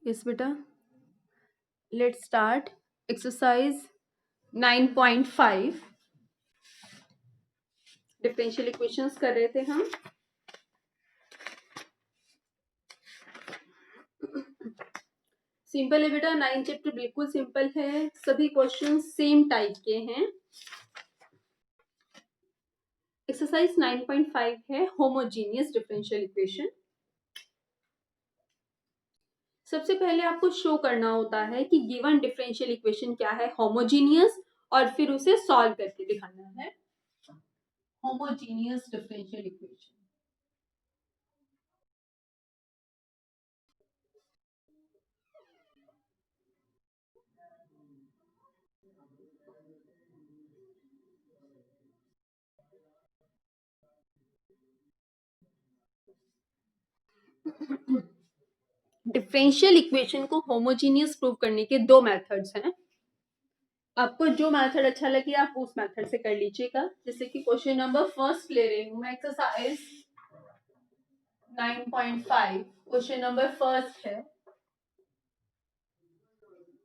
Yes बेटा, let's start exercise 9.5 differential equations कर रहे थे हम। सिंपल है बेटा, 9 चैप्टर बिल्कुल सिंपल है, सभी क्वेश्चन सेम टाइप के हैं। एक्सरसाइज 9.5 है होमोजीनियस डिफरेंशियल इक्वेशन। सबसे पहले आपको शो करना होता है कि गिवन डिफरेंशियल इक्वेशन क्या है, होमोजीनियस, और फिर उसे सॉल्व करके दिखाना है। Homogeneous differential equation, differential equation को होमोजीनियस प्रूव करने के दो मेथड्स हैं। आपको जो मेथड अच्छा लगे आप उस मेथड से कर लीजिएगा। जैसे कि क्वेश्चन नंबर फर्स्ट ले रही हूं मैं, एक्सरसाइज 9.5। क्वेश्चन नंबर फर्स्ट है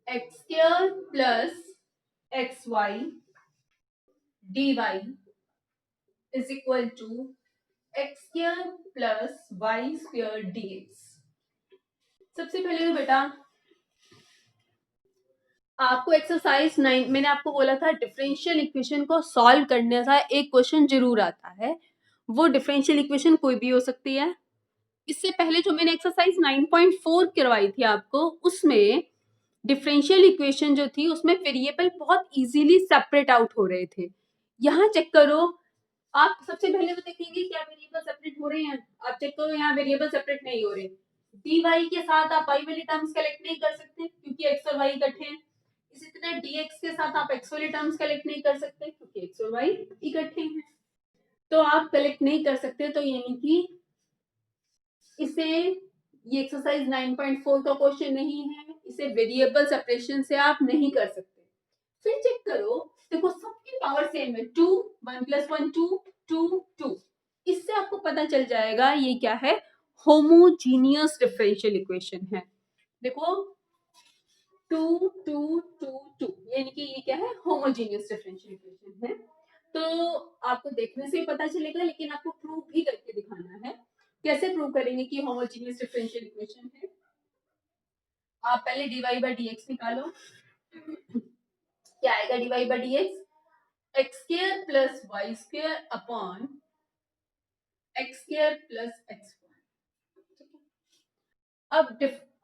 x square plus x y D y is equal to x square plus y square d x. सबसे पहले तो बेटा आपको एक्सरसाइज 9, मैंने आपको बोला था डिफरेंशियल इक्वेशन को सॉल्व करने का एक क्वेश्चन जरूर आता है। वो डिफरेंशियल इक्वेशन कोई भी हो सकती है। इससे पहले जो मैंने एक्सरसाइज 9.4 करवाई थी आपको, उसमें डिफरेंशियल इक्वेशन जो थी उसमें वेरिएबल बहुत इजीली सेपरेट आउट हो रहे थे। यहाँ चेक करो, आप सबसे पहले तो देखेंगे क्या वेरिएबल सेपरेट हो रहे हैं। आप चेक करो, यहाँ वेरिएबल सेपरेट नहीं हो रहे। डी वाई के साथ आप वाई वाली टर्म्स कलेक्ट नहीं कर सकते क्योंकि एक्स और वाई इकट्ठे हैं। इसी तरह dx के साथ आप x वाली टर्म्स कलेक्ट नहीं कर सकते क्योंकि x और y इकट्ठे हैं, तो आप कलेक्ट नहीं कर सकते। तो यानी कि इसे, ये एक्सरसाइज 9.4 का क्वेश्चन नहीं है, इसे वेरिएबल सेपरेशन से आप नहीं कर सकते। फिर चेक करो, देखो सबकी पावर सेम है, 2 1 + 1 2 2 2। इससे आपको पता चल जाएगा ये क्या है, होमोजीनियस डिफरेंशियल इक्वेशन है। देखो 2 2 2 2, यानी कि ये क्या है, होमोजीनियस डिफरेंशियल इक्वेशन है। तो आपको देखने से ही पता चलेगा, लेकिन आपको प्रूव भी करके दिखाना है। कैसे प्रूव करेंगे कि होमोजीनियस डिफरेंशियल इक्वेशन है? आप पहले dy बाई dx निकालो। क्या आएगा dy by dx? X square plus y square upon x square plus x y. अब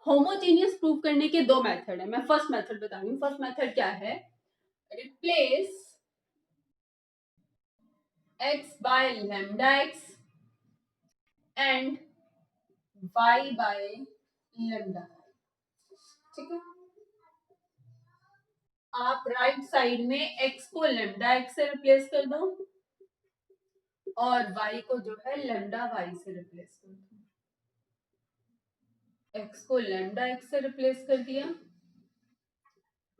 होमोजीनियस प्रूव करने के दो मेथड है, मैं फर्स्ट मेथड बता रही हूँ। फर्स्ट मेथड क्या है, replace x by lambda x and y by lambda। ठीक है, आप राइट साइड में x को lambda x से रिप्लेस कर दो और y को जो है lambda y से रिप्लेस कर दो। x को lambda x से रिप्लेस कर दिया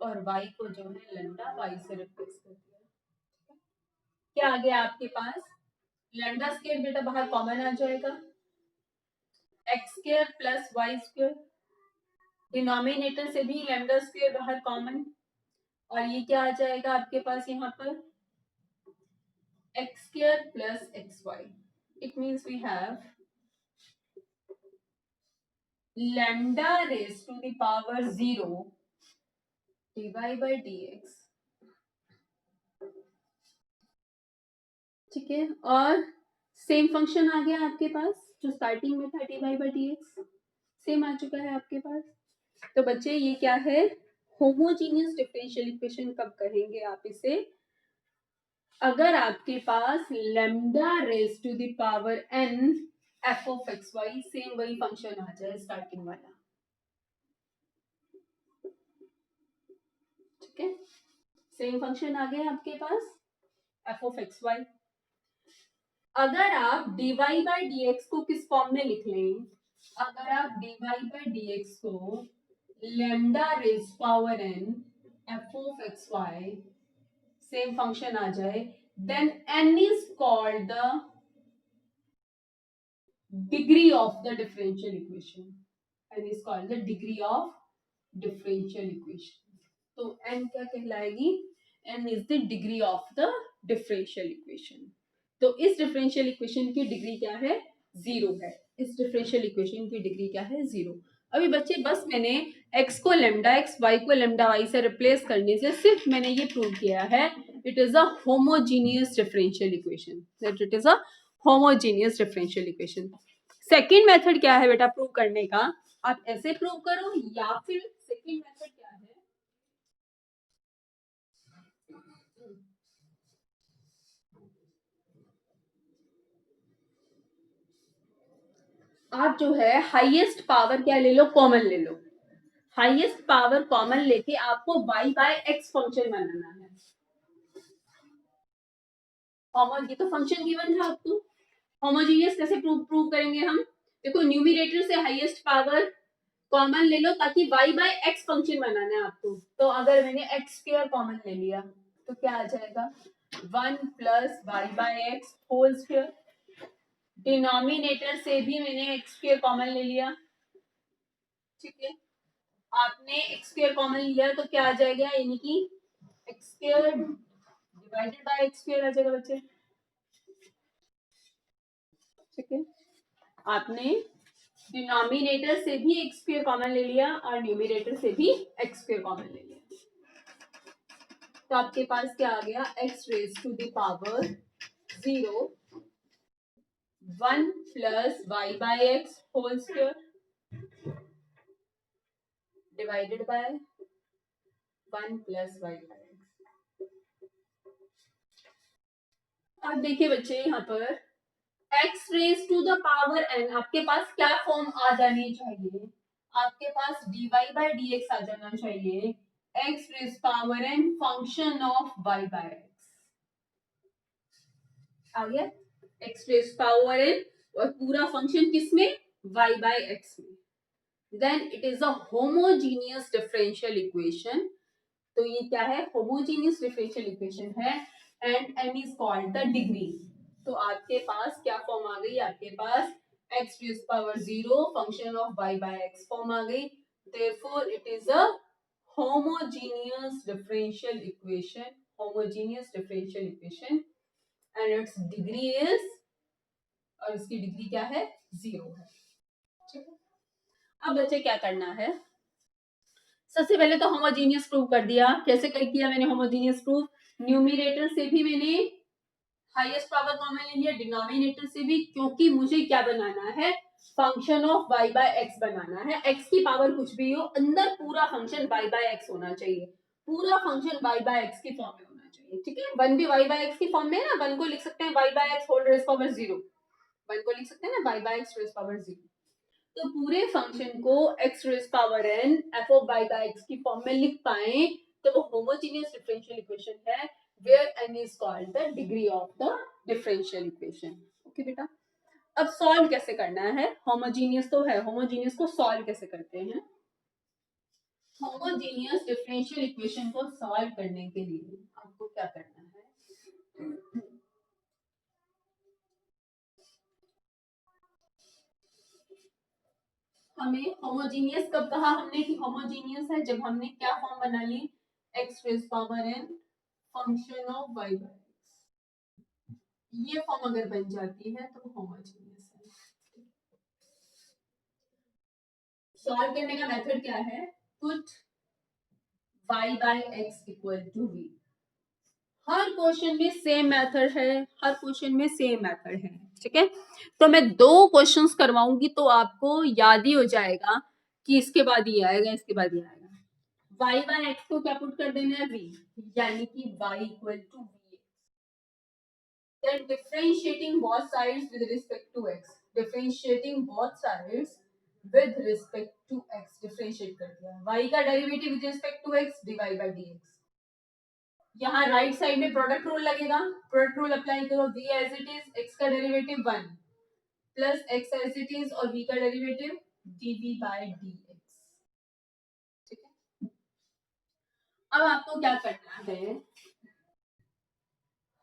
और y को जो है lambda y से रिप्लेस कर दिया। क्या आ गया आपके पास, lambda स्क्वायर बेटा बाहर कॉमन आ जाएगा, x square plus y square, denominator से भी lambda स्क्वायर बाहर कॉमन, और ये क्या आ जाएगा आपके पास यहाँ पर, x square plus x y. It means we have lambda raised to the power 0 dy by dx। ठीक है, और सेम फंक्शन आ गया आपके पास जो स्टार्टिंग में था, dy by dx सेम आ चुका है आपके पास। तो बच्चे ये क्या है, होमोजीनियस डिफरेंशियल इक्वेशन कब कहेंगे आप इसे, अगर आपके पास lambda raised to the power n f of x y, same वही फंक्शन आ जाए स्टार्टिंग वाला। ठीक है, सेम फंक्शन आ गया आपके पास f of x y। अगर आप dy by dx को किस फॉर्म में लिख लें, अगर आप dy by dx को lambda raised power n f of x y same function आ जाए, then n is called the degree of the differential equation। n is called the degree of differential equation. तो n क्या कहलाएगी? n is the degree of the differential equation. तो इस differential equation की degree क्या है? 0 है. इस डिफरेंशियल इक्वेशन की डिग्री क्या है? 0. अभी बच्चे बस मैंने x को लेमडा x, y को लेमडा y से रिप्लेस करने से सिर्फ मैंने ये प्रूव किया है it is a homogeneous differential equation, that it is a homogeneous differential equation. Second method क्या है बेटा प्रूव करने का? आप ऐसे प्रूव करो या फिर सेकेंड मेथड क्या है? आप जो है हाईएस्ट पावर क्या ले लो? कॉमन ले लो. हाईएस्ट पावर कॉमन लेके आपको y बाय x फंक्शन बनाना है. कॉमन ये तो फंक्शन गिवन था आपको. होमोजीनियस कैसे प्रूव करेंगे हम? देखो न्यूमरेटर से हाईएस्ट पावर कॉमन ले लो ताकि y बाय x फंक्शन बनाना है आपको. तो अगर मैंने x स्क्वायर कॉमन ले लिया तो क्या आ जाएगा? 1 plus y by x whole square. Denominator से भी मैंने x स्क्वायर कॉमन ले लिया. ठीक है, आपने x स्क्वायर कॉमन लिया तो क्या आ जाएगा? यानी कि x square divided by x square आ जाएगा बच्चे. ठीक है, आपने डिनोमिनेटर से भी x स्क्वायर कॉमन ले लिया और न्यूमरेटर से भी x स्क्वायर कॉमन ले लिया. तो आपके पास क्या आ गया? x raise to the power 0 1 plus y by x whole square divided by 1 plus y by x. अब देखिए बच्चे यहाँ पर x raise to the power n आपके पास क्या फॉर्म आ जानी चाहिए? आपके पास dy बाय dx आ जाना चाहिए. x raise power n function of y bye x आ गया. x रेज पावर n और पूरा फंक्शन किसमें? y बाय x में. Then it is a homogeneous differential equation. तो ये क्या है? होमोजीनियस डिफरेंशियल इक्वेशन है and n is called the degree. तो आपके पास क्या फॉर्म आ गई? आपके पास x to the power 0 function of y by x form आ गई. Therefore it is a homogeneous differential equation, homogeneous differential equation and its degree is, और इसकी डिग्री क्या है? 0 है. ठीक है, अब बच्चे क्या करना है? सबसे पहले तो होमोजीनियस प्रूव कर दिया. कैसे कर किया मैंने होमोजीनियस प्रूव? न्यूमरेटर से भी मैंने हाईएस्ट पावर कॉमन ले लिया, डिनोमिनेटर से भी, क्योंकि मुझे क्या बनाना है? Function of y bye x बनाना है. x की पावर कुछ भी हो, अंदर पूरा फंक्शन y बाय x होना चाहिए. पूरा फंक्शन y बाय x की फॉर्म में होना चाहिए. ठीक है, 1 भी y बाय x की फॉर्म में है ना. 1 को लिख सकते हैं y bye x whole raise power 0. 1 को लिख सकते हैं ना y bye x raise power 0. तो पूरे फंक्शन को x raise power n f of y bye x की फॉर्म में लिख पाए तो वो होमोजीनियस डिफरेंशियल इक्वेशन है where n is called the degree of the differential equation. Okay बेटा, अब सॉल्व कैसे करना है? होमोजीनियस तो है, होमोजीनियस को सॉल्व कैसे करते हैं? होमोजीनियस डिफरेंशियल इक्वेशन को सॉल्व करने के लिए आपको क्या करना है? हमें होमोजीनियस कब कहा हमने कि होमोजीनियस है? जब हमने क्या फॉर्म बना ली? x raise power n function of y bye x. ये फॉर्म अगर बन जाती है तो होमोजीनियस है. सॉल्व करने का मेथड क्या है? Put y bye x equal to v. हर क्वेश्चन में सेम मेथड है, हर क्वेश्चन में सेम मेथड है. ठीक है, तो मैं 2 क्वेश्चंस करवाऊंगी तो आपको याद ही हो जाएगा कि इसके बाद ये आएगा, इसके बाद ये आएगा. y बाय x को क्या पुट कर देना है? v, यानी कि y equal to v. then differentiating both sides with respect to x. differentiating both sides with respect to x. differentiate कर दिया. y का derivative with respect to x dy by dx. यहाँ right side में product rule लगेगा. Product rule apply करो. v as it is, x का derivative 1 plus x as it is और v का डेरिवेटिव dv by dx. ठीक है, अब आपको क्या करना है?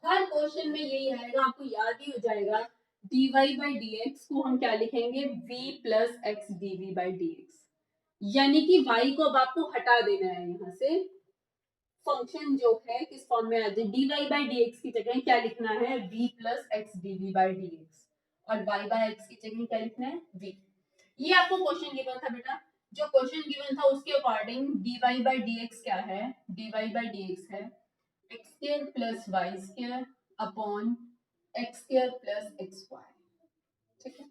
हर क्वेश्चन में यही आएगा, आपको याद ही हो जाएगा. dy by dx को हम क्या लिखेंगे? v plus x dv by dx. यानी कि y को अब आपको हटा देना है यहाँ से। फंक्शन जो है किस फॉर्म में आ जाए, dy बाई डी एक्स की जगह क्या लिखना है, v plus x d by D x, और y बाई एक्स की जगह क्या लिखना है, v। ये आपको क्वेश्चन गिवन था बेटा, जो क्वेश्चन गिवन था उसके according dy by D x क्या है, dy बाई डी एक्स है x square plus y square upon x square plus x y. ठीक है,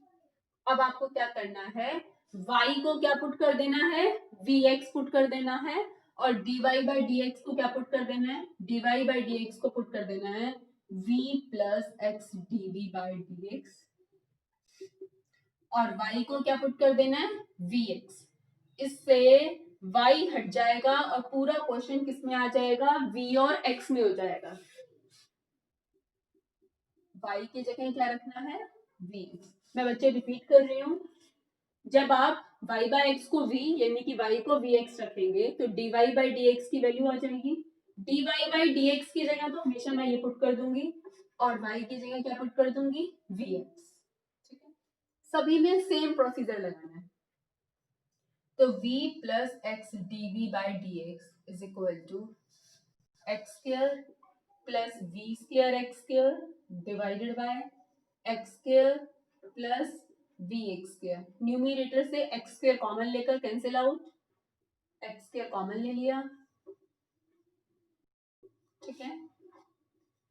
अब आपको क्या करना है, y को क्या पुट कर देना है, vx पुट कर देना है, और dy बाई डी एक्स को क्या पुट कर देना है, dy बाई डी एक्स को पुट कर देना है v plus x d by D x, और y को क्या पुट कर देना है, vx। इससे y हट जाएगा और पूरा क्वेश्चन किस में आ जाएगा, v और x में हो जाएगा। y की जगह क्या रखना है, v। मैं बच्चे रिपीट कर रही हूँ, जब आप y बाय एक्स को v यानी कि y को vx रखेंगे तो dy बाई dx की वैल्यू आ जाएगी। dy बाई dx की जगह तो हमेशा मैं ये पुट कर दूंगी, और y की जगह क्या पुट कर दूंगी, vx। ठीक है, सभी में सेम प्रोसीजर लगाना है। तो v plus x d by D x is equal to x square plus v square x square divided by x square plus v x square. Numerator से एक्स स्क्र कॉमन लेकर cancel out, x square common ले लिया। ठीक है,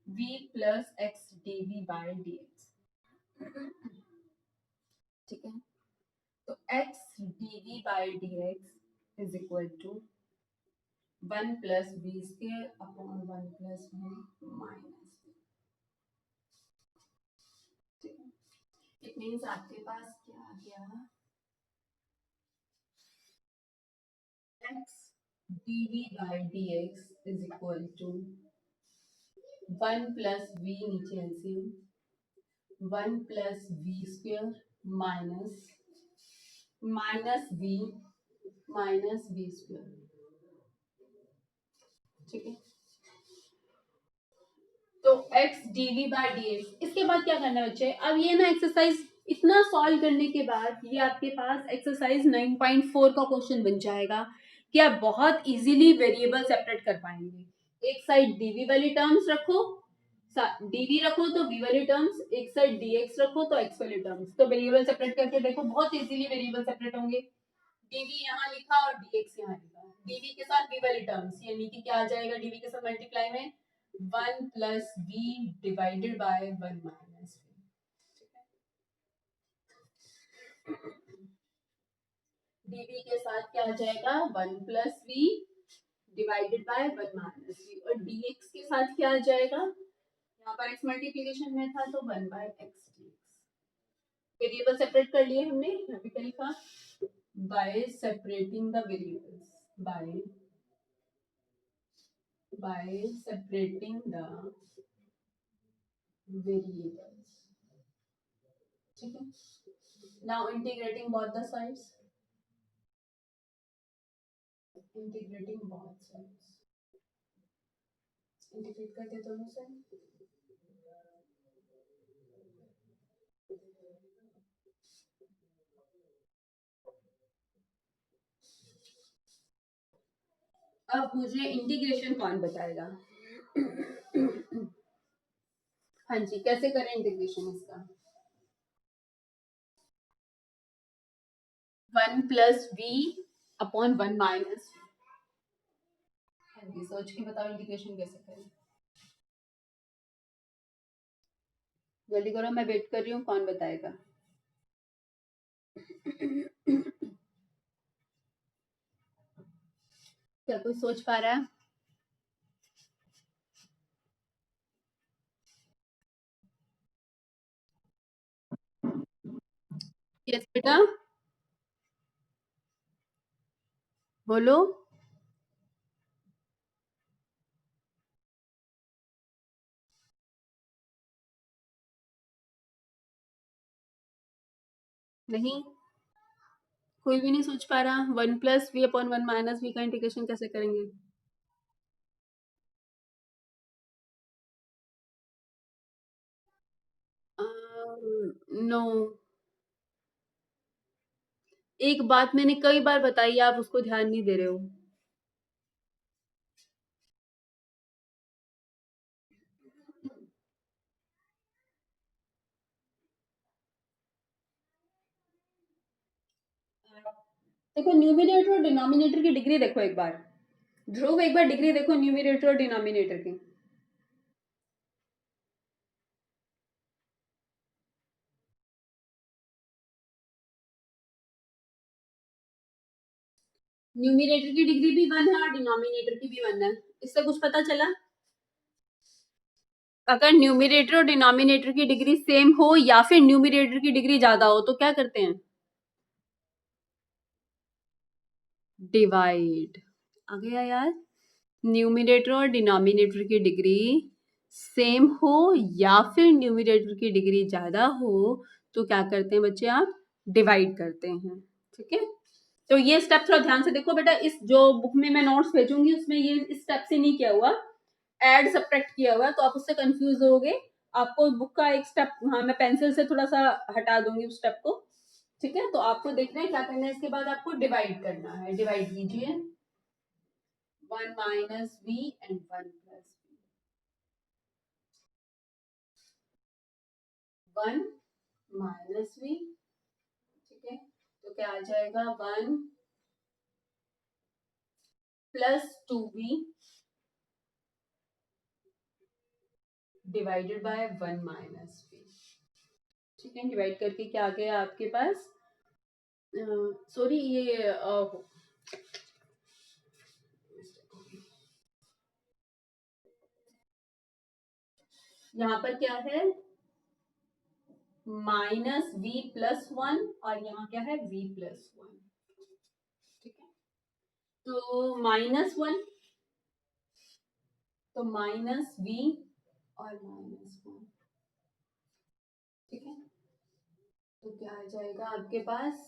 v plus x d by D x. ठीक है, तो x d by D x is equal to 1 plus v square upon 1 plus v minus. It means आपके पास क्या आ गया, x dv by dx is equal to 1 plus v नीचे LCM 1 plus v square minus minus v square। ठीक है, तो x dv by dx, इसके बाद क्या करना है बच्चे, अब ये ना एक्सरसाइज इतना सॉल्व करने के बाद ये आपके पास एक्सरसाइज 9.4 का क्वेश्चन बन जाएगा कि आप बहुत इजीली वेरिएबल सेपरेट कर पाएंगे। एक साइड dv वाली टर्म्स रखो, dv रखो तो v वाली टर्म्स, एक साइड dx रखो तो x वाली टर्म्स, तो वेरिएबल सेपरेट करके देखो बहुत इजीली वेरिएबल सेपरेट होंगे। dv यहाँ लिखा और dx यहाँ लिखा, dv के साथ v वाली टर्म्स यानी कि क्या आ जाएगा, dv के साथ मल्टीप्लाई में 1 plus v divided by 1 minus v। dv के साथ क्या आ जाएगा, 1 plus v divided by 1 minus v, और dx के साथ क्या आ जाएगा, यहाँ पर x मल्टीप्लिकेशन में था तो 1 by x dx। Variable separate कर लिए हमने, यहाँ पे क्या लिखा, by separating the variables, by separating the variables। ठीक है, now integrating both the sides, integrating both sides, integrate कर दे दोनों साइड। अब मुझे इंटीग्रेशन कौन बताएगा, हाँ जी, कैसे करें इंटीग्रेशन इसका, 1 प्लस v अपॉन 1 माइनस, हाँ जी, सोच के बताओ इंटीग्रेशन कैसे करें, जल्दी करो, मैं वेट कर रही हूँ, कौन बताएगा। क्या कोई सोच पा रहा है, यस बेटा बोलो। नहीं, कोई भी नहीं सोच पा रहा, 1 plus v upon 1 minus v का इंटीग्रेशन कैसे करेंगे। नो, एक बात मैंने कई बार बताई है, आप उसको ध्यान नहीं दे रहे हो। देखो न्यूमिनेटर और डिनोमिनेटर की डिग्री देखो एक बार। ध्रुव एक बार डिग्री देखो न्यूमिनेटर और डिनोमिनेटर की। न्यूमिनेटर की डिग्री भी 1 है और डिनोमिनेटर की भी 1 है। इससे कुछ पता चला? अगर न्यूमिनेटर और डिनोमिनेटर की डिग्री सेम हो या फिर न्यूमिनेटर की डिग्री ज्यादा हो तो क्या करते हैं? डिवाइड। आ गया यार? न्यूमिनेटर और डिनोमिनेटर की डिग्री सेम हो या फिर न्यूमिनेटर की डिग्री ज्यादा हो तो क्या करते हैं बच्चे, आप डिवाइड करते हैं। ठीक है, तो ये स्टेप थोड़ा ध्यान से देखो बेटा। इस जो बुक में मैं नोट्स भेजूंगी उसमें ये इस स्टेप से नहीं किया हुआ, ऐड सब्ट्रैक्ट किया हुआ है, तो आप उससे कंफ्यूज होगे। आपको बुक का एक स्टेप, हाँ मैं पेंसिल से थोड़ा सा हटा दूंगी उस स्टेप को। ठीक है, तो आपको देखना है क्या करना है, इसके बाद आपको डिवाइड करना है। डिवाइड कीजिए, 1 minus b and 1 plus b. 1 minus b, ठीक है, तो क्या आ जाएगा, 1 plus 2b divided by 1 minus b. ठीक है, डिवाइड करके क्या आ गया आपके पास, सॉरी ये यहाँ पर क्या है, माइनस वी प्लस 1 और यहाँ क्या है, वी प्लस 1। ठीक है, तो -1, तो माइनस वी और -1। ठीक है, तो क्या आ जाएगा आपके पास,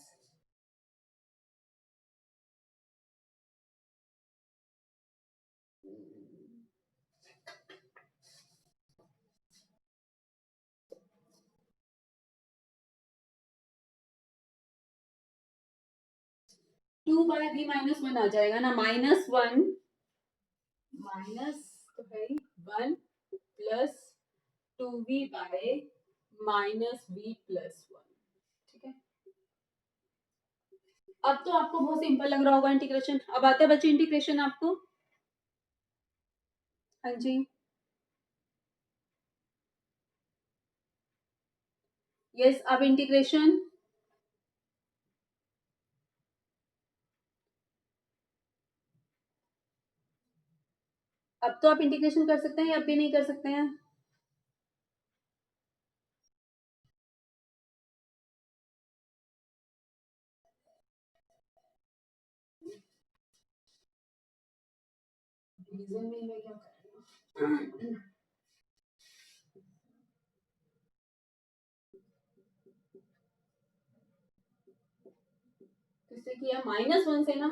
2 बाय बी -1 आ जाएगा ना, -1 माइनस तो है 1 प्लस 2b बाय -v+1। ठीक है, अब तो आपको बहुत सिंपल लग रहा होगा इंटीग्रेशन। अब आता है बच्चे इंटीग्रेशन आपको। हाँ जी, यस, अब इंटीग्रेशन। अब तो आप इंटीग्रेशन कर सकते हैं या अब भी नहीं कर सकते हैं? डिवीजन में मैं क्या कर रही हूँ, किससे किया, -1 से ना,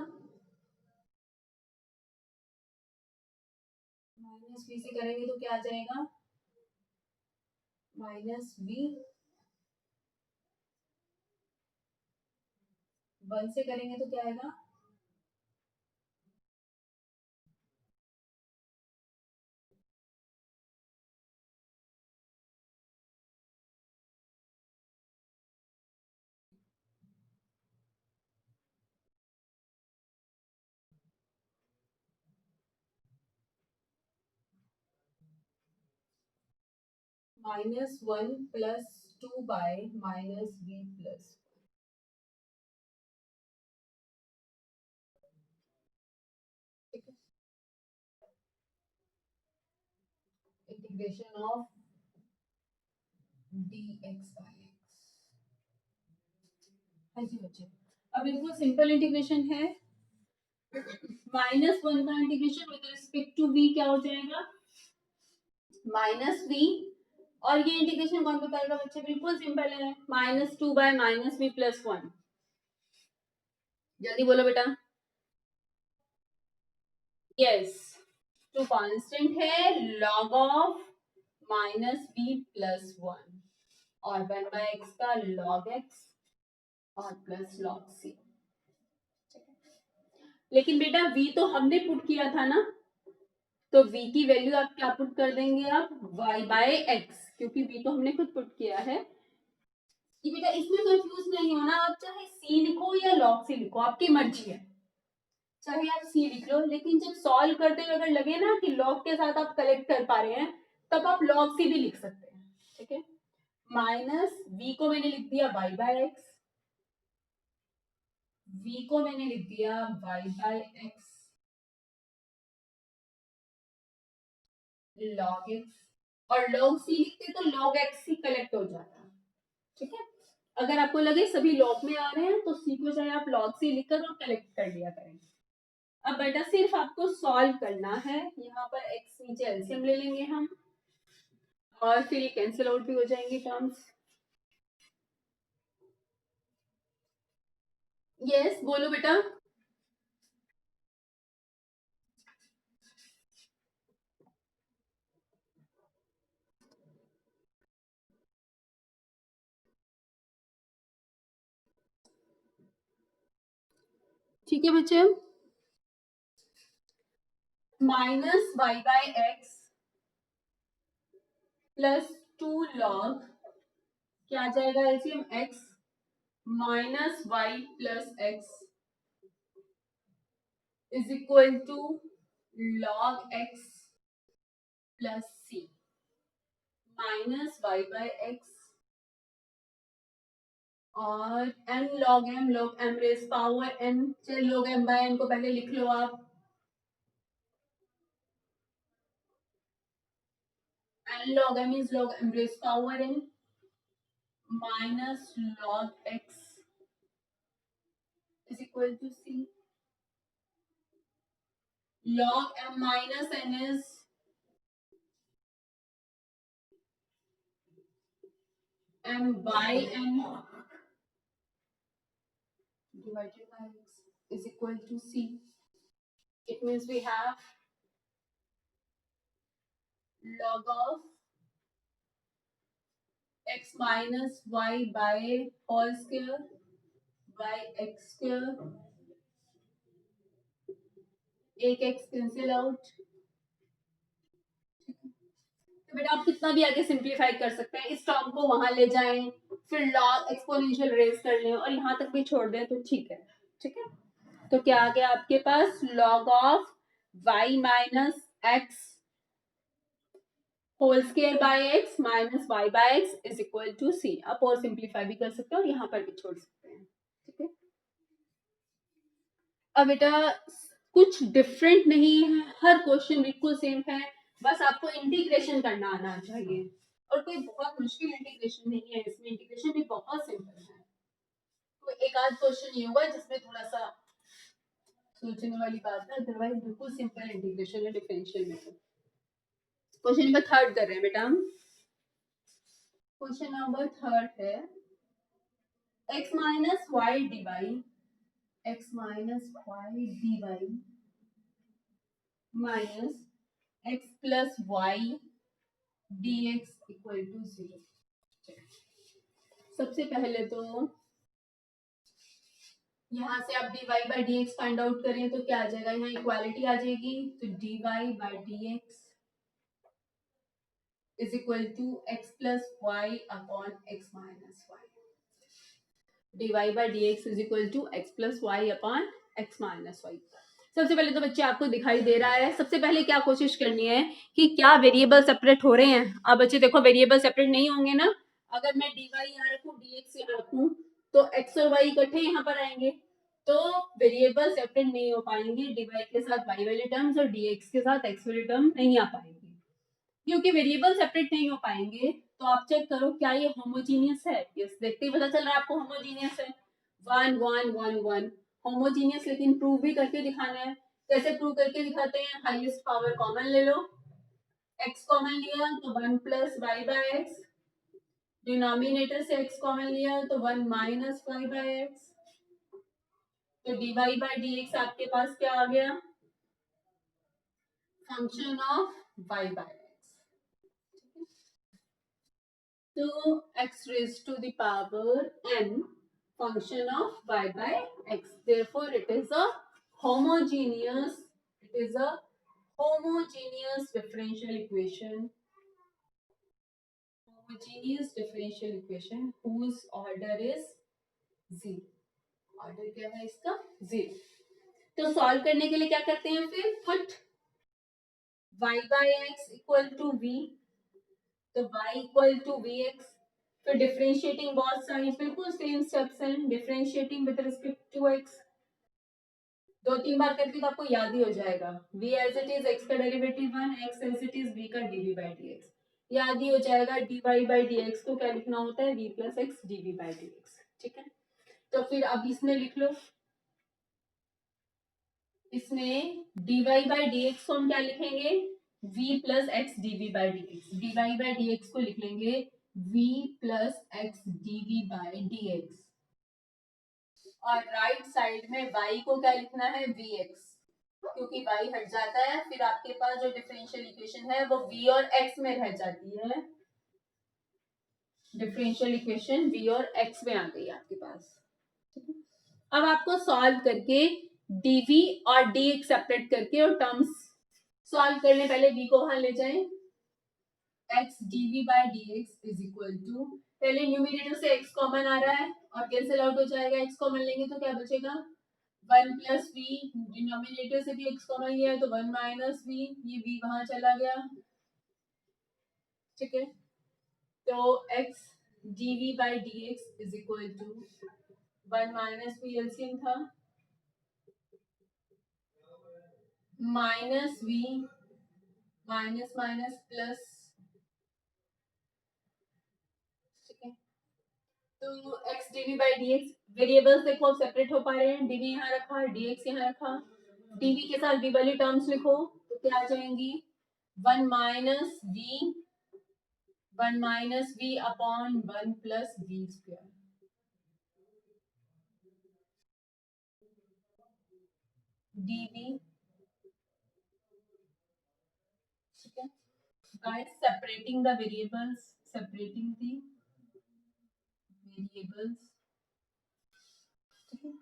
-v से करेंगे तो क्या आ जाएगा, -v। 1 से करेंगे तो क्या आएगा, -1 plus 2 by -v+। Integration of dx by x। हाँ जी बच्चे, अब बिल्कुल सिंपल इंटीग्रेशन है। -1 का integration with respect to v क्या हो जाएगा, -v। और ये इंटीग्रेशन कौन बताएगा बच्चे, बिल्कुल सिंपल है, -2 बाय -v+1। जल्दी बोलो बेटा। यस, तो कांस्टेंट है log ऑफ -v+1 और 1/x का log x और प्लस log c। लेकिन बेटा v तो हमने पुट किया था ना, तो v की वैल्यू आप क्या पुट कर देंगे, आप y बाय एक्स, क्योंकि v तो हमने खुद पुट किया है। कि बेटा इसमें कंफ्यूज नहीं होना, आप चाहे c लिखो या log c लिखो, आपकी मर्जी है, चाहे आप c लिख लो, लेकिन जब सॉल्व करते हुए अगर लगे ना कि log के साथ आप कलेक्ट कर पा रहे हैं, तब आप log c भी लिख सकते हैं, ठीक है। माइनस v को मैंने लिख दिया y बाय एक्स, v को मैंने लिख दिया y by x log x, और log c लिखते तो log x ही कलेक्ट हो जाता, ठीक है। अगर आपको लगे सभी log में आ रहे हैं तो c को चाहे आप log c लिखकर और कलेक्ट कर लिया करें। अब बेटा सिर्फ आपको सॉल्व करना है, यहाँ पर x नीचे एलसीएम ले लेंगे हम, और फिर ये कैंसिल आउट भी हो जाएंगे टर्म्स। यस बोलो बेटा। ठीक है बच्चे, minus Y by x plus 2 log, क्या आ जाएगा LCM, x minus y plus x is equal to log x plus c, minus Y by x और n log m raise power n, चलिए log m बाय n को पहले लिख लो आप, n log m is log m raise power n minus log x is equal to c, log m minus n is m by n divided by x is equal to c. It means we have log of x minus y by whole square by x square, एक x cancel out. तो बेटा आप कितना भी आगे simplify कर सकते हैं, इस टर्म को वहां ले जाएं, फिर लॉग एक्सपोनेंशियल रेज कर लें और यहाँ तक भी छोड़ दें तो ठीक है, ठीक है। तो क्या आ गया आपके पास, log of y minus X whole square by X minus Y by x is equal to C. आप और सिंप्लीफाई भी कर सकते हैं और यहाँ पर भी छोड़ सकते हैं, ठीक है। अब बेटा कुछ डिफरेंट नहीं है, हर क्वेश्चन बिल्कुल सेम है, बस आपको इंटीग्रेशन करना आना चाहिए, और कोई बहुत मुश्किल इंटीग्रेशन नहीं है, इसमें इंटीग्रेशन भी बहुत सिंपल है। तो एक आध क्वेश्चन ये होगा जिसमें थोड़ा सा सोचने वाली बात है, अदरवाइज बिल्कुल सिंपल इंटीग्रेशन है डिफरेंशियल में। क्वेश्चन नंबर 3 कर रहे हैं बेटा हम। क्वेश्चन नंबर 3 है x minus Y D Y, x minus Y D Y minus x plus Y D X equal to 0। सबसे पहले तो यहाँ से आप dy by D X find out करें तो क्या आ जाएगा, यहाँ इक्वालिटी आ जाएगी, तो dy by D x is equal to x plus y upon x minus y, dy by D x is equal to x plus y upon x minus y. सबसे पहले तो बच्चे आपको दिखाई दे रहा है, सबसे पहले क्या कोशिश करनी है कि क्या वेरिएबल सेपरेट हो रहे हैं। अब बच्चे देखो वेरिएबल सेपरेट नहीं होंगे ना, अगर मैं dy यहाँ रखूँ dx यहाँ रखूँ तो x और y इकट्ठे यहाँ पर आएंगे, तो वेरिएबल सेपरेट नहीं हो पाएंगे, dy के साथ y वाले टर्म्स और dx के साथ x वाले टर्म नहीं आ पाएंगे। क्योंकि वेरिएबल सेपरेट नहीं हो पाएंगे तो आप चेक करो क्या ये होमोजीनियस है, यस देखते ही पता चल रहा है आपको होमोजीनियस है, 1 1 1 1 होमोजीनियस। लेकिन प्रूव भी करके दिखाना है, कैसे प्रूव करके दिखाते हैं, हाईएस्ट पावर कॉमन ले लो, x कॉमन लिया तो 1 plus y by x, denominator से x कॉमन लिया तो 1 माइनस वाई बाय एक्स, तो dy बाय dx आपके पास क्या आ गया, फंक्शन ऑफ y बाय तो x raised to the power n function of y by x, therefore it is a homogeneous, it is a homogeneous differential equation, homogeneous differential equation whose order is zero। Order क्या है इसका? Zero. तो solve करने के लिए क्या करते हैं फिर? Put y by x equal to v, तो y equal to we x. फिर डिफरेंशिएटिंग बोथ साइड्स, बिल्कुल सेम स्टेप्स हैं, differentiating with respect to x। दो तीन बार करके तो आपको याद ही हो जाएगा। v as it is x का derivative 1, x as it is v का dv बाय dx, याद ही हो जाएगा। dy बाय dx को क्या लिखना होता है? v plus x dv by dx। ठीक है, तो फिर अब इसमें लिख लो, इसमें dy बाय dx को हम क्या लिखेंगे? v plus x dv by dx। dy by dx को लिख लेंगे v plus x dv by dx, और राइट साइड में y को क्या लिखना है? vx, क्योंकि y हट जाता है, फिर आपके पास जो डिफरेंशियल इक्वेशन है वो v और x में रह जाती है। डिफरेंशियल इक्वेशन v और x में आ गई आपके पास। अब आपको सॉल्व करके dv और dx सेपरेट करके और टर्म्स सॉल्व करने, पहले v को वहां ले जाएं। x dv by dx is equal to, पहले न्यूमरेटर से x कॉमन आ रहा है और कैंसिल आउट हो जाएगा। x कॉमन लेंगे तो क्या बचेगा? 1 प्लस वी, डिनोमिनेटर से भी x कॉमन लिया है तो 1 माइनस वी, ये v वहां चला गया। ठीक है, तो x dv by dx is equal to 1 minus V, LCM था, minus V minus minus plus. ठीक है, तो x dv by dx, variables देखो अब सेपरेट हो पा रहे हैं। dv यहाँ रखा, dx यहाँ रखा, dv के साथ v वाली टर्म्स लिखो तो क्या आ जाएंगी? 1 minus v upon 1 plus v square, dv। ठीक है, by separating the variables, separating the variables। ठीक है,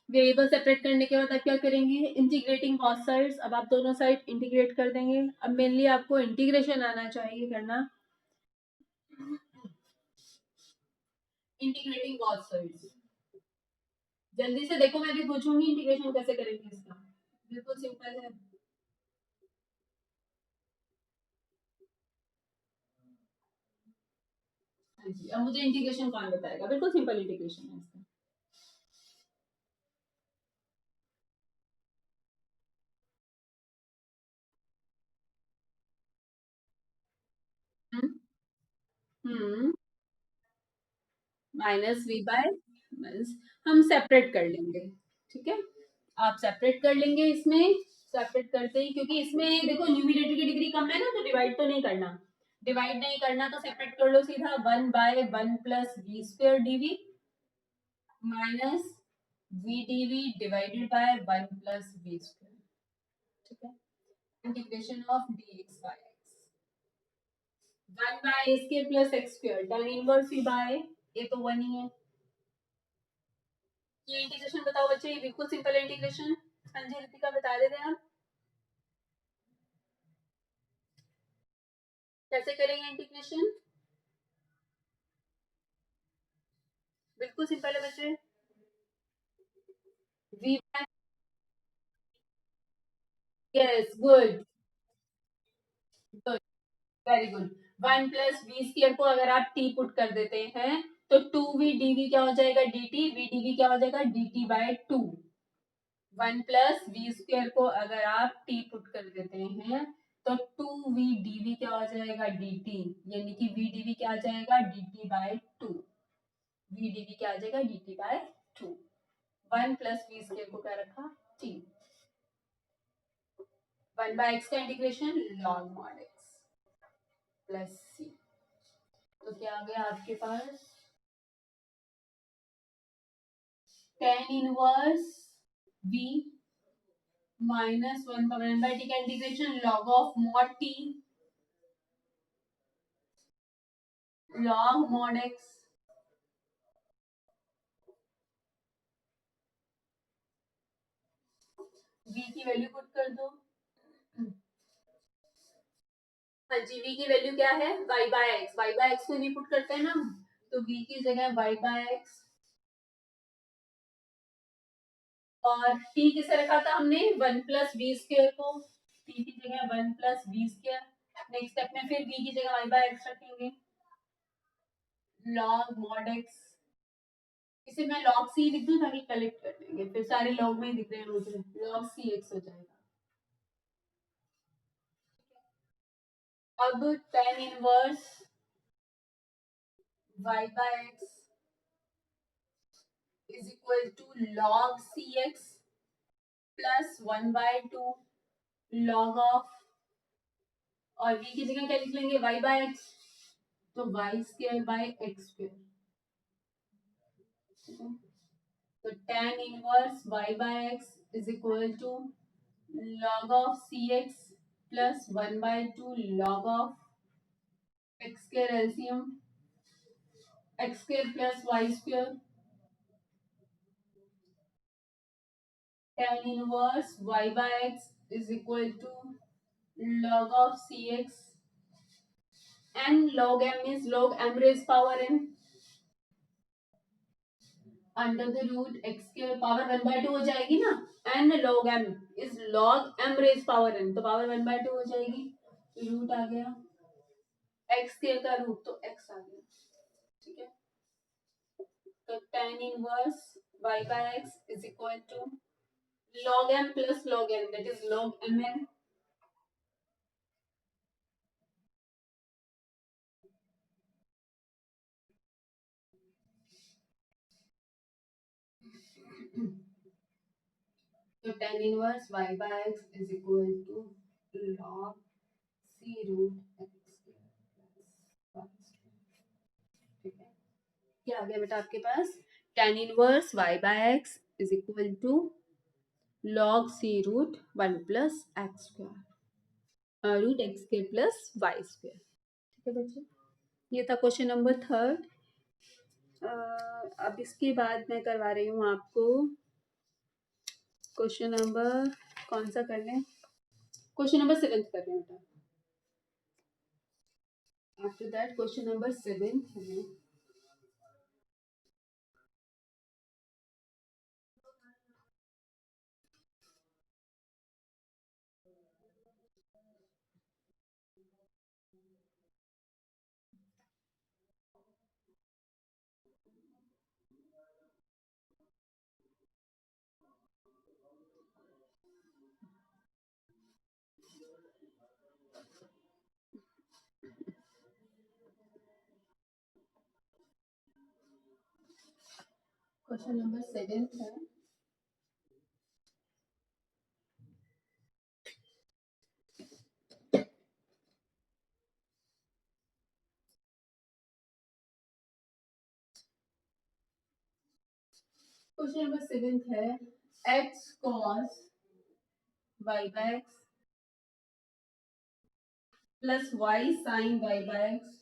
वेरिएबल सेपरेट करने के बाद आप क्या करेंगे? Integrating both sides. अब आप दोनों साइड इंटीग्रेट कर देंगे। अब मेनली आपको इंटीग्रेशन आना चाहिए करना, इंटीग्रेटिंग बोथ साइड्स। जल्दी से देखो, मैं भी पूछूंगी इंटीग्रेशन कैसे करेंगे इसका, बिल्कुल सिंपल है। हाँ जी, अब मुझे इंटीग्रेशन कौन बताएगा? बिल्कुल सिंपल इंटीग्रेशन है इसका। हम्म, माइनस वी बाय, हम सेपरेट कर लेंगे। ठीक है, आप सेपरेट कर लेंगे इसमें। सेपरेट करते ही, क्योंकि इसमें देखो न्यूमरेटर की डिग्री कम है ना, तो डिवाइड तो नहीं करना, डिवाइड नहीं करना तो सेपरेट कर लो सीधा। 1 by 1 plus v square dv minus v dv divided by 1 plus v square. ठीक है, integration of dx by x, 1 by a square plus x square, tan inverse v by a तो 1 ही है। ये इंटीग्रेशन बताओ बच्चे, ये बिल्कुल सिंपल है इंटीग्रेशन। हाँ जी रितिका, बता दे रहे हैं आप कैसे करेंगे इंटीग्रेशन? बिल्कुल सिंपल है बच्चे। v by, yes good, good, very good. 1 plus v square को अगर आप t पुट कर देते हैं तो 2v dv क्या हो जाएगा? dt, v dv क्या हो जाएगा? dt by 2। 1 plus v square को अगर आप t पुट कर देते हैं तो 2v dv क्या हो जाएगा? dt, यानी कि v dv क्या आ जाएगा? dt by 2। v dv क्या आ जाएगा? dt by 2। 1 plus v square को क्या रखा? t। 1 बाय x का integration log mod x plus c, तो क्या आ गया आपके पास? tan inverse v minus 1 by t का integration log of mod t, log mod x v की वैल्यू पुट कर दो। हाँ जी, v की वैल्यू क्या है, y by x, y by x को नहीं पुट करते हैं ना, तो v की जगह y बाय एक्स, और t किसे रखा था हमने, 1 प्लस वी स्क्र को, t की जगह 1 plus v square. Next step में फिर v की जगह y बाय एक्स रखेंगे, log mod x, इसे मैं log c लिख दूं ताकि कलेक्ट कर लेंगे, फिर सारे log में ही दिख रहे हैं मुझे, log c x हो जाएगा। अब tan inverse y bye x is equal to log cx plus 1 by 2 log of, और v की जगह क्या लिख लेंगे, y बाय x, तो y square by x square. तो tan inverse y bye x is equal to log of cx plus 1 by 2 log of x square, LCM x square plus y square, tan inverse y by x is equal to log of cx, and log m is log m raised power n under the root x square power 1 by 2 हो जाएगी ना, and log m is log m raised power n, तो power 1 by 2 हो जाएगी, root आ गया x square का root, तो x आ गया, ठीक है। तो tan inverse y by x is equal to log m plus log n, that is log mn, तो tan inverse y by x is equal to log c root x square plus y square, ठीक है। क्या आ गया बेटा आपके पास, tan inverse y by x is equal to log c root 1 plus x square, root x square plus y square, ठीक है बच्चे। ये था क्वेश्चन नंबर 3। अब इसके बाद मैं करवा रही हूँ आपको क्वेश्चन नंबर, कौन सा कर लें, क्वेश्चन नंबर 7 कर रहे हैं बेटा। After that, question number 7 है, क्वेश्चन नंबर 7 है, क्वेश्चन नंबर 7 है, x cos y by x plus y sin y by x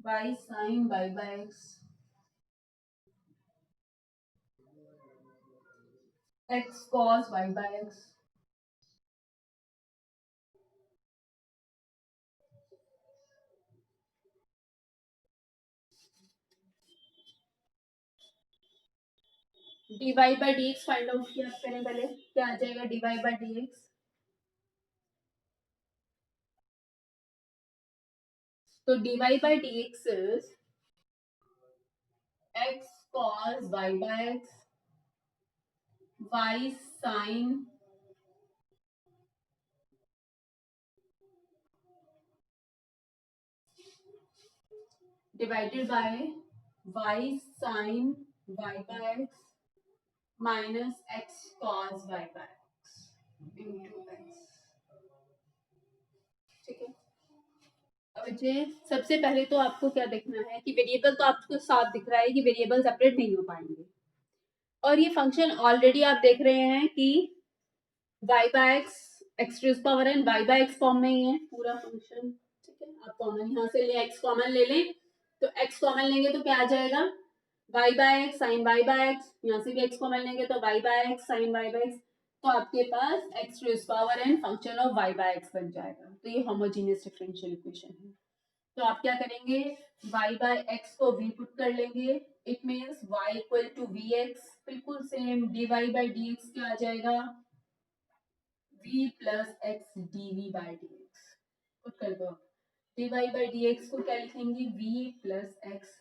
y sin y by x x cos y by x dy by dx find out किया करें पहले, क्या आ जाएगा dy by dx, तो dy by dx is x cos y by x y sin divided by y sin y by x minus x cos y by x into x, ठीक है। अब बच्चे सबसे पहले तो आपको क्या देखना है कि वेरिएबल तो आपको साफ दिख रहा है कि वेरिएबल सेपरेट नहीं हो पाएंगे, और ये फंक्शन ऑलरेडी आप देख रहे हैं कि y by x x to power n y by x form में ही है पूरा फंक्शन। ठीक है, आप कॉमन यहाँ से ले x कॉमन ले लें, तो x कॉमन लेंगे तो क्या आ जाएगा y by X sine y by X, यहाँ से भी x कॉमन लेंगे तो y by X sine y by x, तो आपके पास X to power N function of y by X बन जाएगा। तो ये होमोजीनियस डिफरेंशियल इक्वेशन है। तो आप क्या करेंगे, y बाय एक्स को v पुट कर लेंगे, it means y equal to we X, बिल्कुल same dy by D x क्या आ जाएगा v plus x D V by D X. Put कर दो, dy बाई डी एक्स को क्या लिखेंगे v प्लस एक्स।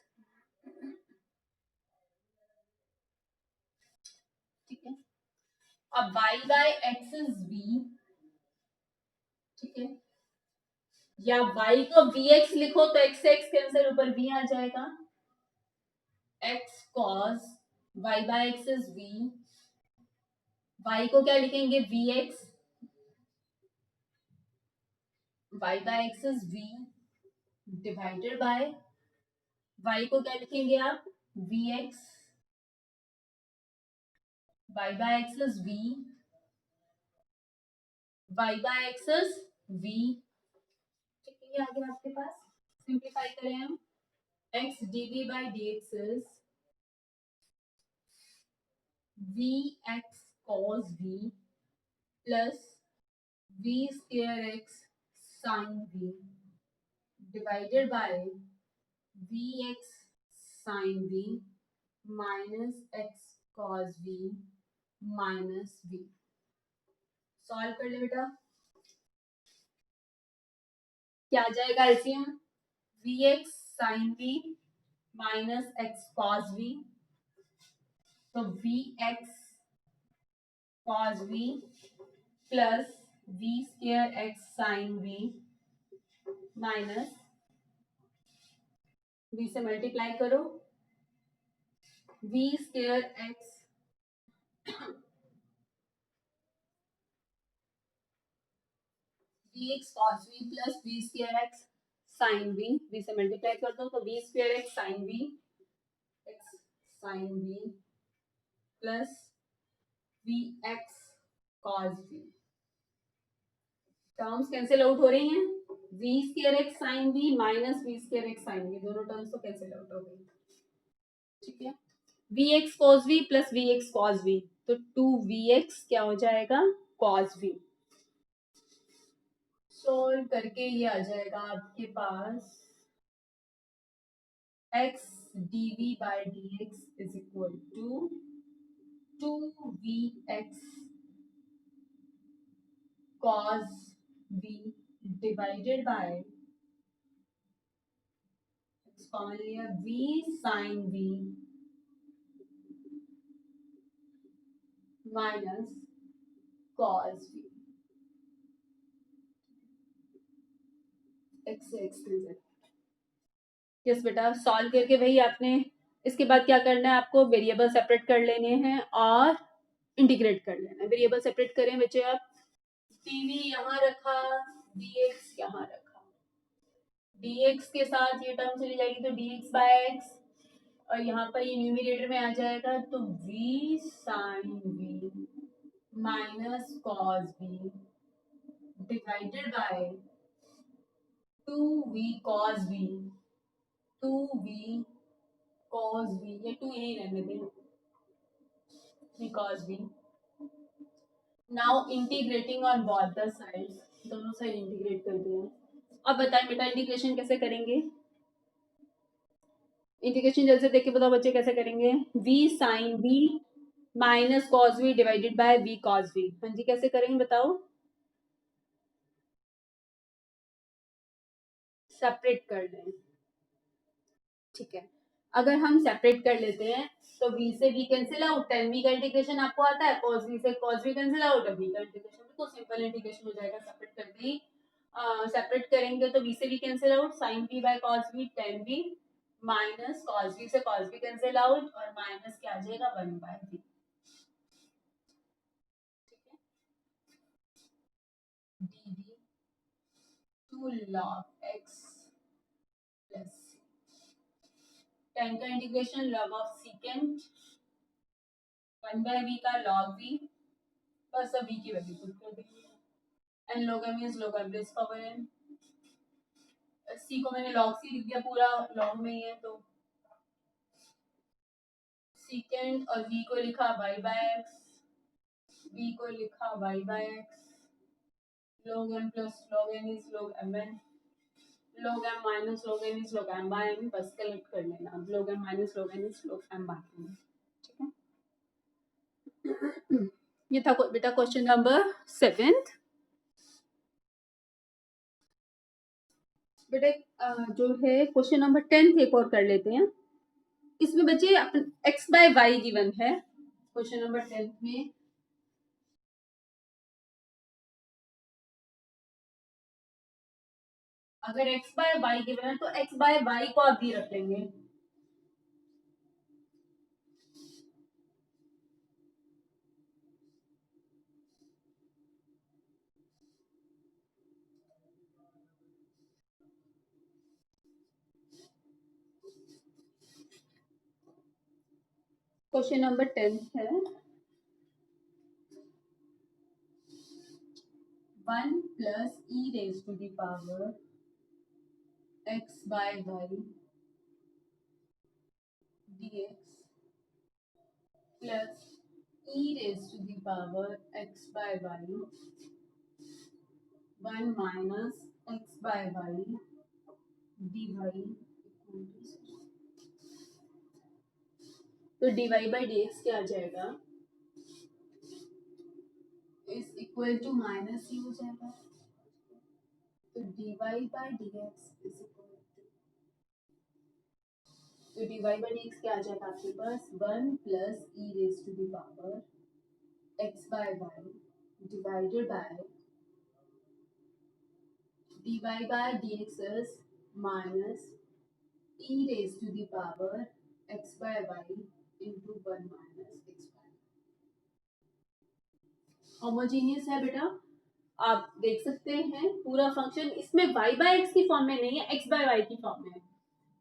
ठीक है, अब y by x is v। ठीक है, या y को vx लिखो तो x से x कैंसिल, ऊपर v आ जाएगा, x cos y by x is v, y को क्या लिखेंगे vx, y by x is v divided by, y को क्या लिखेंगे आप vx, y by x is v, y by x is v। ठीक है, ये आ गया आपके पास। सिंप्लीफाई करें हम, x dv by dx is vx cos v plus v square x sin v divided by vx sin v minus x cos v minus v। Solve कर ले बेटा, क्या आ जाएगा LCM, vx sin v minus x cos v, तो vx cos v plus v square x sin v minus v से multiply करो, v square x vx cos v plus v square x sin v से multiply कर दो, तो v square x sin v plus vx cos v, terms cancel out हो रही हैं, v square x sin v minus v square x sin v, दोनों terms तो cancel out हो गई। ठीक है, vx cos v plus vx cos v, तो 2vx क्या हो जाएगा cos v। सोल्व करके ये आ जाएगा आपके पास x dv by dx is equal to 2vx cos v divided by common लिया v sin v minus cos v, x से x कैंसिल। यस बेटा, सॉल्व करके वही आपने, इसके बाद क्या करना है आपको, वेरिएबल सेपरेट कर लेने हैं और इंटीग्रेट कर लेना है। वेरिएबल सेपरेट करें बच्चे आप, dv यहाँ रखा, dx यहाँ रखा, dx के साथ ये टर्म चली जाएगी तो dx बाय x, और यहाँ पर ये न्यूमिनेटर में आ जाएगा तो v sin v minus cos v divided bye 2v cos v, 2v cos v, ये 2 यही रहने दें, cos v। Now integrating on both the sides, दोनों साइड इंटीग्रेट कर दिया। अब बताएं बेटा इंटीग्रेशन कैसे करेंगे, इंटीग्रेशन जल्दी से देख के बताओ बच्चे कैसे करेंगे, v sin v minus cos v divided bye v cos v। हाँ जी, कैसे करेंगे बताओ, सेपरेट कर लें। ठीक है, अगर हम सेपरेट कर लेते हैं तो v से v cancel out, tan v का इंटीग्रेशन आपको आता है, cos v से cos v cancel out, v का इंटीग्रेशन तो सिंपल इंटीग्रेशन हो जाएगा, सेपरेट करते ही सेपरेट करेंगे तो v से v cancel out, sin v by cos v tan v minus cos v से cos v कैंसिल आउट, और माइनस क्या आ जाएगा 1 by v। dd 2 log x plus tan का integration log of secant 1/v का log v, बस अब v की वैल्यू पुट कर देंगे। N log m is log m base power n। c को मैंने log c लिख दिया, पूरा log में ही है तो secant, और v को लिखा y by x, v को लिखा y by x, log m plus log n is log mn, log m minus log n is log m by n, बस कलेक्ट कर लेना। log m minus log n is log m by n, ठीक है। ये था बेटा question number 7। बेटा जो है क्वेश्चन नंबर 10 एक और कर लेते हैं। इसमें बच्चे x by y गिवन है क्वेश्चन नंबर 10 में। अगर x by y गिवन है तो x by y को आप भी रख लेंगे। क्वेश्चन नंबर 10 है 1 plus e raised to the power x by y dx plus e raised to the power x by y 1 minus x by y dy, तो dy by dx क्या आ जाएगा, इज इक्वल टू माइनस ही हो जाएगा। तो dy by dx is equal to, तो dy by dx क्या आ जाएगा आपके पास 1 plus e raise to the power x by y divided by dy by dx is minus e raised to the power x by y into 1 minus x by y। Homogeneous है बेटा, आप देख सकते हैं पूरा फंक्शन इसमें y by x की form में नहीं है, x by y की फॉर्म में है,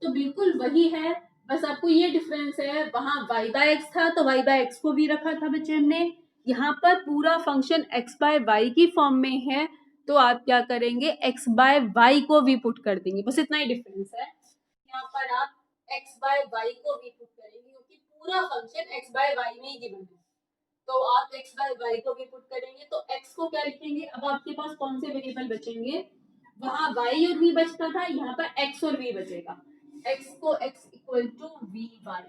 तो बिल्कुल वही है। बस आपको ये डिफरेंस है, वहां y by x था तो y by x को भी रखा था बच्चे हमने, यहाँ पर पूरा फंक्शन x by y की फॉर्म में है तो आप क्या करेंगे x by y को भी पुट कर देंगे, बस इतना ही डिफरेंस है। यहाँ पर आप x by y को भी पुट करेंगे क्योंकि पूरा फंक्शन x by y में ही गिवन है, तो आप x by y को भी पुट करेंगे तो x को क्या लिखेंगे, अब आपके पास कौन से वेरिएबल बचेंगे, वहां y और v बचता था, यहाँ पर x और v बचेगा, x को x equal to v y,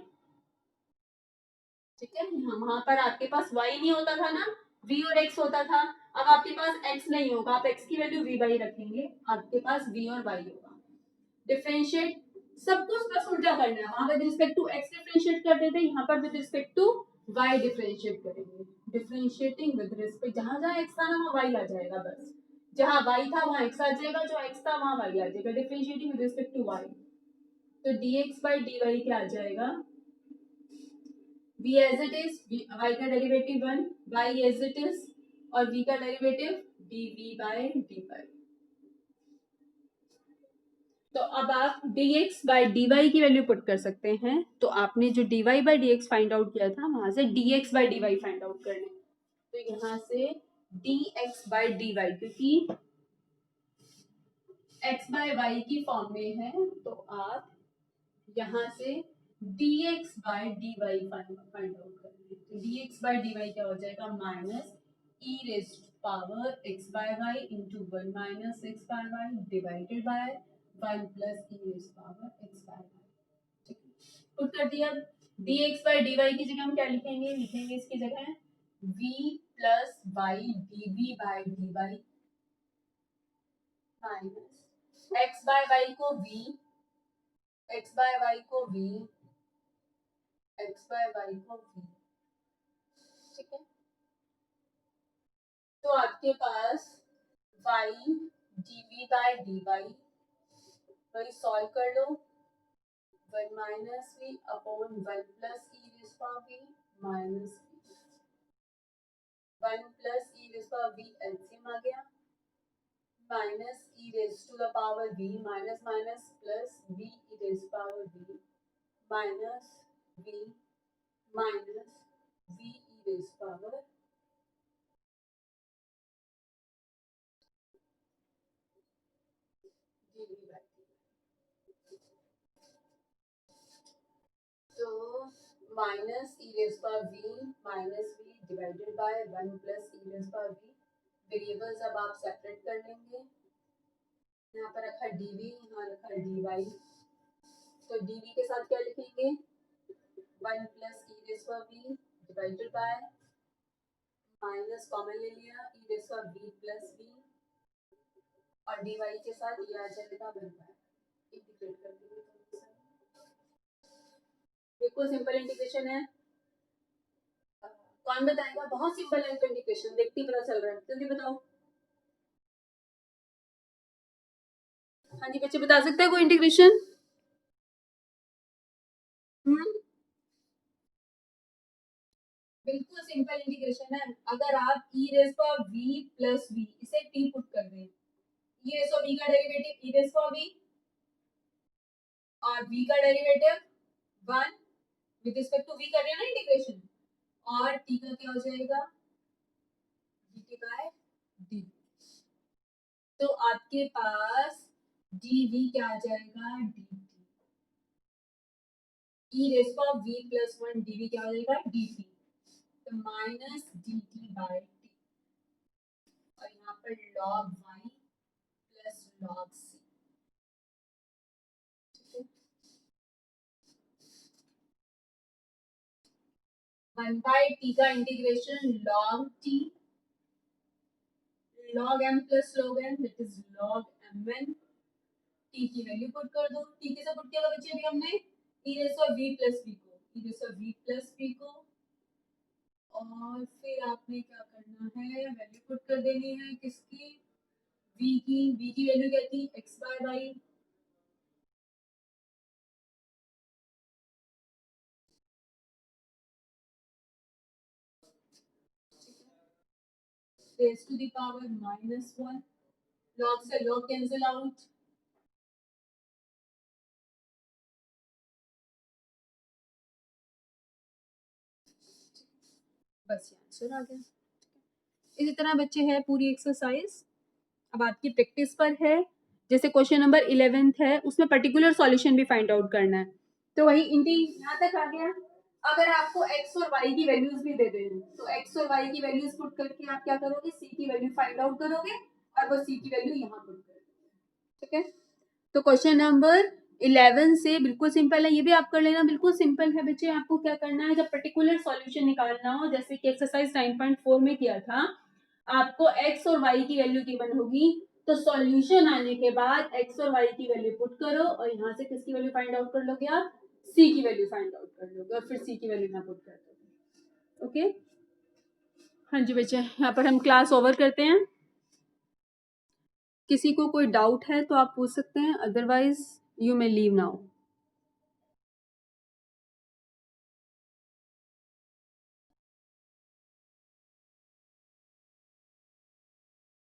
ठीक है। वहां पर आपके पास y नहीं होता था ना, v और x होता था, अब आपके पास x नहीं होगा, आप x की वैल्यू v वाई रखेंगे, आपके पास v और y होगा। डिफरेंशिएट सब कुछ बस उल्टा करना है, वहां पर with respect to x differentiate करते थे, यहाँ पर with respect to y differentiate करेंगे। डिफरेंशिएटिंग विद रिस्पेक्ट, जहां जहां x था ना वहां y आ जाएगा, बस जहां y था वहां x आ जाएगा, जो x था वहां y आ जाएगा। Differentiating with respect to y, तो dx by dy क्या आ जाएगा, v as it is, y का derivative 1, y as it is, और v का डेरिवेटिव dv by dy। तो अब आप dx by dy की वैल्यू पुट कर सकते हैं, तो आपने जो dy by dx find out किया था वहां से dx by dy find out करना, तो यहाँ से dx by dy, क्योंकि x by y की फॉर्म में है तो आप यहाँ से dx by dy find out करेंगे, तो dx by dy क्या हो जाएगा, minus e raised power x by y into 1 minus x by y divided by 1 plus e raised power x by y, ठीक है। पुट कर दिया, dx by dy की जगह हम क्या लिखेंगे, लिखेंगे इसकी जगह v plus y dv by dy minus x by y को v, x by y को v, x by y को v, ठीक है। तो आपके पास y dv by dy, वही सॉल्व कर लो, 1 minus v upon 1 plus e raise power v minus 1 plus e raise power v LCM आ गया, minus e raise to the power v minus minus plus v e raise power v minus v minus v raise power dv by dt। तो minus E raise power V minus V divided by 1 plus e raise power v. Variables अब आप separate कर लेंगे। यहाँ पर रखा dv, यहाँ रखा dy। तो dv के साथ क्या लिखेंगे 1 plus e raise power v divided by minus common ले लिया e raise power v plus v और dy के साथ ये आ जाएगा 1 बाय इंटीग्रेट कर देंगे। बिल्कुल सिंपल इंटीग्रेशन है। कौन बताएगा? बहुत सिंपल है इंटीग्रेशन, देखते ही पता चल रहा है। जल्दी बताओ। हाँ जी बच्चे बता सकते हैं कोई इंटीग्रेशन? बिल्कुल सिंपल इंटीग्रेशन है। अगर आप e raise power v plus v इसे टी पुट कर दें, ई रेज़ पावर वी का derivative e raise power v और वी का derivative 1 with respect to v कर रहे हैं ना इंटीग्रेशन, और टी का क्या हो जाएगा dt बाय डी। तो आपके पास dv क्या आ जाएगा dt, e raise power v plus 1 dv क्या हो जाएगा dt। तो माइनस dt बाय t और यहाँ पर log y plus log c। 1 by t का integration log t log m plus log n that is log mn। t की value put कर दो। t कैसे पुट किया बच्चे अभी हमने e raise power v plus v को e raise power v plus v को, और फिर आपने क्या करना है वैल्यू पुट कर देनी है किसकी v की वैल्यू क्या थी x by y raise to the power -1। log से log कैंसिल आउट, बस ये आंसर आ गया। इसी तरह बच्चे है पूरी एक्सरसाइज अब आपकी प्रैक्टिस पर है। जैसे क्वेश्चन नंबर 11th है उसमें पर्टिकुलर सॉल्यूशन भी फाइंड आउट करना है। तो वही इंटी यहाँ तक आ गया। अगर आपको x और y की वैल्यूज भी दे दें तो x और y की वैल्यूज पुट करके आप क्या करोगे c की वैल्यू फाइंड आउट करोगे और वो c की वैल्यू यहाँ पुट करोगे। ठीक है, तो क्वेश्चन नंबर 11 से बिल्कुल सिंपल है, ये भी आप कर लेना, बिल्कुल सिंपल है बच्चे। आपको क्या करना है जब पर्टिकुलर सॉल्यूशन निकालना हो जैसे कि एक्सरसाइज 9.4 में किया था, आपको x और y की वैल्यू गिवन होगी तो सॉल्यूशन आने के बाद x और y की वैल्यू पुट करो और यहाँ से किसकी वैल्यू फाइंड आउट कर लोगे आप c की वैल्यू फाइंड आउट कर लोगे और फिर c की वैल्यू यहाँ पुट कर दोगे। ओके हाँ जी बच्चे, यहाँ पर हम क्लास ओवर करते हैं। किसी को कोई डाउट है तो आप पूछ सकते हैं, otherwise you may leave now.